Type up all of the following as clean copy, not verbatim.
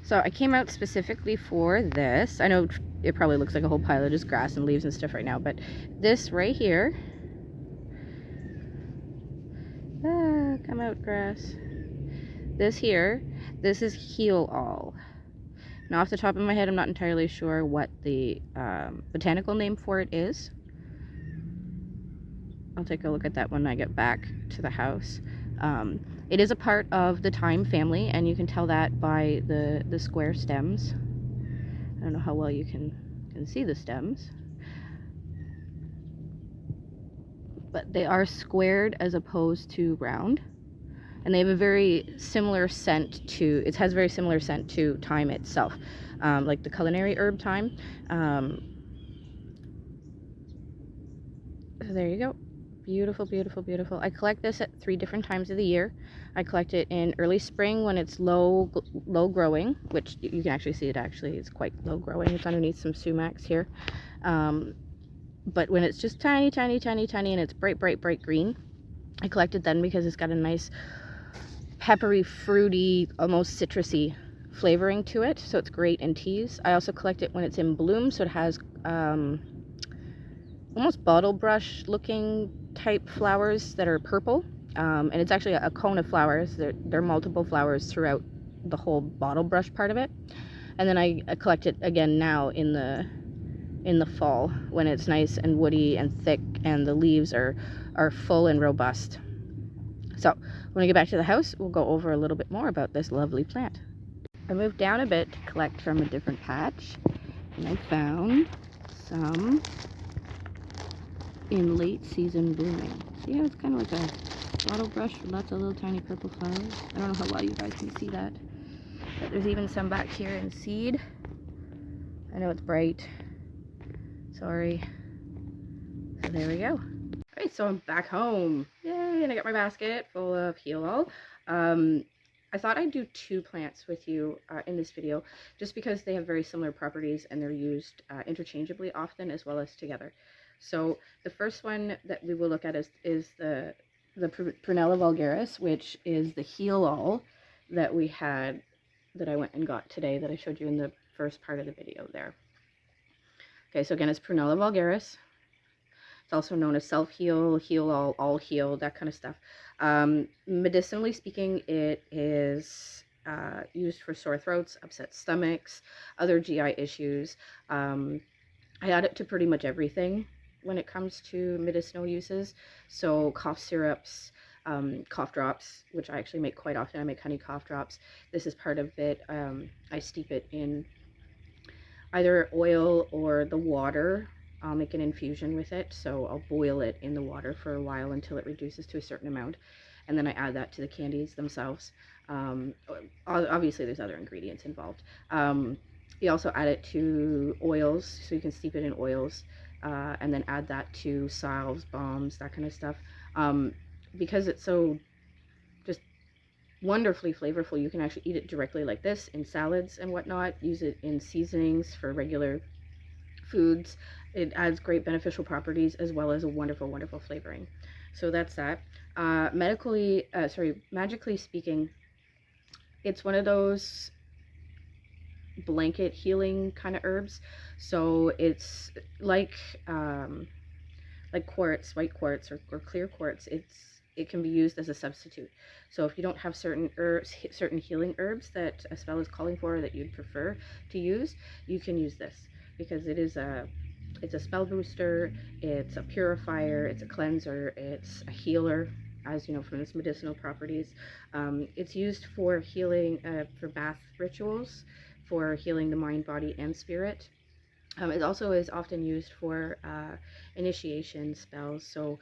So I came out specifically for this. I know it probably looks like a whole pile of just grass and leaves and stuff right now, but this right here, come out grass. This here, this is Healall. Now off the top of my head, I'm not entirely sure what the botanical name for it is. I'll take a look at that when I get back to the house. It is a part of the thyme family, and you can tell that by the square stems. I don't know how well you can see the stems, but they are squared as opposed to round, and they have a very similar scent to, it has very similar scent to thyme itself, like the culinary herb thyme. So there you go. Beautiful, beautiful, beautiful. I collect this at 3 different times of the year. I collect it in early spring when it's low growing, which you can actually see it actually is quite low growing. It's underneath some sumacs here. But when it's just tiny, tiny, tiny, tiny, and it's bright, bright, bright green, I collect it then because it's got a nice peppery, fruity, almost citrusy flavoring to it. So it's great in teas. I also collect it when it's in bloom, so it has almost bottle brush looking type flowers that are purple, and it's actually a cone of flowers. There are multiple flowers throughout the whole bottle brush part of it. And then I collect it again now in the fall when it's nice and woody and thick and the leaves are full and robust. So when I get back to the house, we'll go over a little bit more about this lovely plant. I moved down a bit to collect from a different patch, and I found some in late season blooming. See how it's kind of like a bottle brush with lots of little tiny purple flowers? I don't know how well you guys can see that, but there's even some back here in seed. I know it's bright, sorry. So there we go. Alright, so I'm back home. Yay, and I got my basket full of Healall. I thought I'd do 2 plants with you in this video, just because they have very similar properties and they're used interchangeably often as well as together. So the first one that we will look at is the Pernella Vulgaris, which is the Healall that we had, that I went and got today, that I showed you in the first part of the video there. Okay, so again, it's Pernella Vulgaris. It's also known as self-heal, Healall, allheal, that kind of stuff. Medicinally speaking, it is used for sore throats, upset stomachs, other GI issues. I add it to pretty much everything when it comes to medicinal uses. So cough syrups, cough drops, which I actually make quite often. I make honey cough drops. This is part of it. I steep it in either oil or the water. I'll make an infusion with it, so I'll boil it in the water for a while until it reduces to a certain amount, and then I add that to the candies themselves. Obviously there's other ingredients involved. You also add it to oils, so you can steep it in oils, and then add that to salves, balms, that kind of stuff. Because it's so just wonderfully flavorful, you can actually eat it directly like this in salads and whatnot, use it in seasonings for regular foods. It adds great beneficial properties as well as a wonderful, wonderful flavoring. So that's that. Magically speaking, it's one of those blanket healing kind of herbs. So it's like quartz, white quartz or clear quartz. It can be used as a substitute. So if you don't have certain herbs, certain healing herbs that a spell is calling for, or that you'd prefer to use, you can use this, because it's a spell booster, it's a purifier, it's a cleanser, it's a healer, as you know from its medicinal properties. It's used for healing, for bath rituals, for healing the mind, body, and spirit. It also is often used for initiation spells. So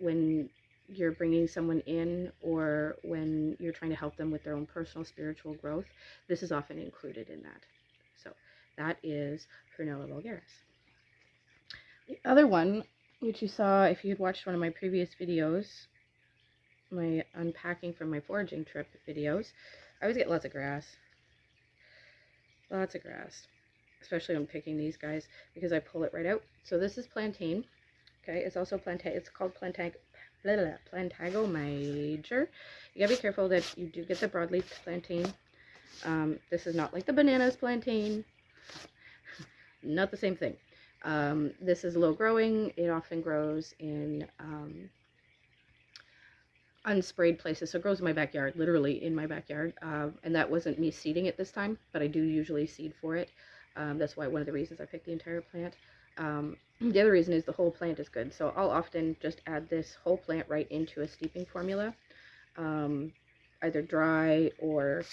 when you're bringing someone in, or when you're trying to help them with their own personal spiritual growth, this is often included in that. So that is Pernella Vulgaris. The other one, which you saw if you'd watched one of my previous videos, my unpacking from my foraging trip videos, I always get lots of grass. Lots of grass. Especially when picking these guys, because I pull it right out. So this is Plantain. Okay, it's also Plantain. It's called Plantago Major. You gotta be careful that you do get the broadleaf plantain. This is not like the bananas plantain, not the same thing. This is low growing. It often grows in unsprayed places, so it grows in my backyard, literally in my backyard, and that wasn't me seeding it this time, but I do usually seed for it. That's why one of the reasons I picked the entire plant. The other reason is the whole plant is good, so I'll often just add this whole plant right into a steeping formula, either dry or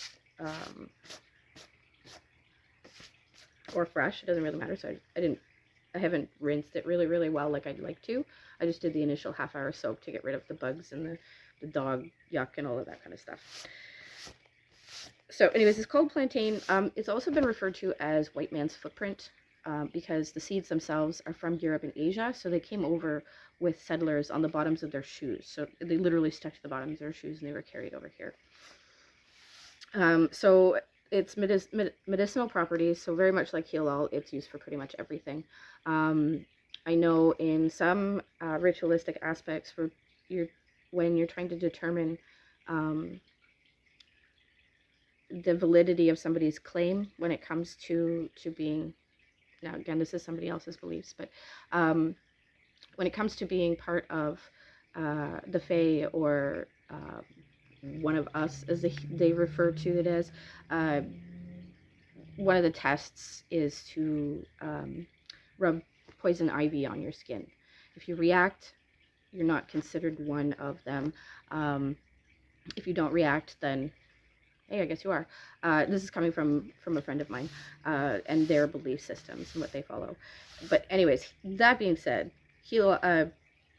fresh. It doesn't really matter. So I haven't rinsed it really well like I'd like to. I just did the initial half-hour soak to get rid of the bugs and the dog yuck and all of that kind of stuff. So anyways, it's called plantain. It's also been referred to as white man's footprint, because the seeds themselves are from Europe and Asia, so they came over with settlers on the bottoms of their shoes. So they literally stuck to the bottoms of their shoes and they were carried over here. So it's medicinal properties, so very much like Healall, it's used for pretty much everything. I know in some ritualistic aspects, when you're trying to determine the validity of somebody's claim when it comes to being, now again, this is somebody else's beliefs, but when it comes to being part of the Fae, or one of us, as they refer to it as, one of the tests is to rub poison ivy on your skin. If you react, you're not considered one of them. If you don't react, then hey, I guess you are. This is coming from a friend of mine, and their belief systems and what they follow. But anyways, that being said,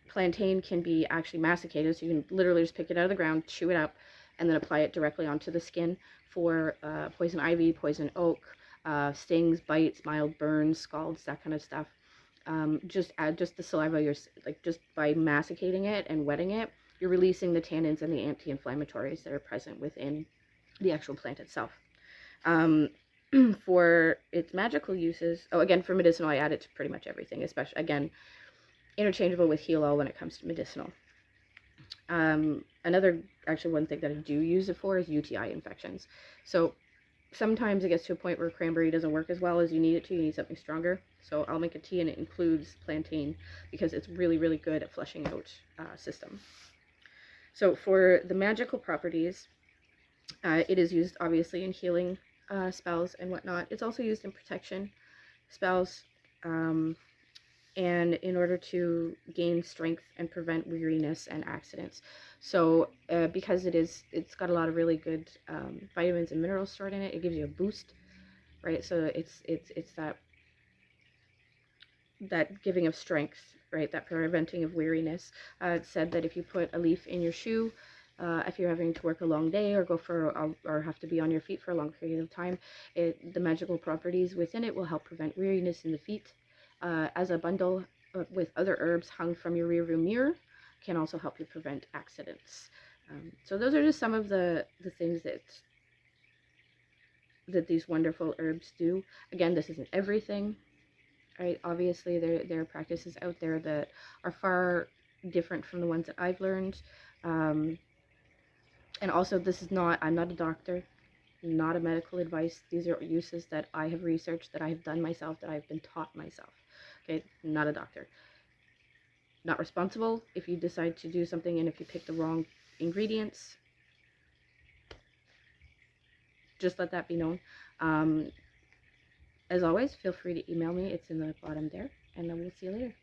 plantain can be actually masticated, so you can literally just pick it out of the ground, chew it up, and then apply it directly onto the skin for poison ivy, poison oak, stings, bites, mild burns, scalds, that kind of stuff. Just add the saliva, just by masticating it and wetting it, you're releasing the tannins and the anti-inflammatories that are present within the actual plant itself. For its magical uses, again, for medicinal, I add it to pretty much everything, especially, again, interchangeable with Healall when it comes to medicinal. Actually, one thing that I do use it for is UTI infections. So sometimes it gets to a point where cranberry doesn't work as well as you need it to. You need something stronger. So I'll make a tea and it includes plantain because it's really good at flushing out system. So for the magical properties, it is used obviously in healing spells and whatnot. It's also used in protection spells, and in order to gain strength and prevent weariness and accidents. So because it's got a lot of really good vitamins and minerals stored in it, it gives you a boost, right? So it's that giving of strength, right? That preventing of weariness. It's said that if you put a leaf in your shoe, if you're having to work a long day or or have to be on your feet for a long period of time, the magical properties within it will help prevent weariness in the feet. As a bundle with other herbs hung from your rearview mirror can also help you prevent accidents. So those are just some of the things that these wonderful herbs do. Again, this isn't everything, right? Obviously, there are practices out there that are far different from the ones that I've learned. And also, I'm not a doctor, not a medical advice. These are uses that I have researched, that I have done myself, that I've been taught myself. Okay, not a doctor. Not responsible if you decide to do something and if you pick the wrong ingredients. Just let that be known. As always, feel free to email me. It's in the bottom there, and then we'll see you later.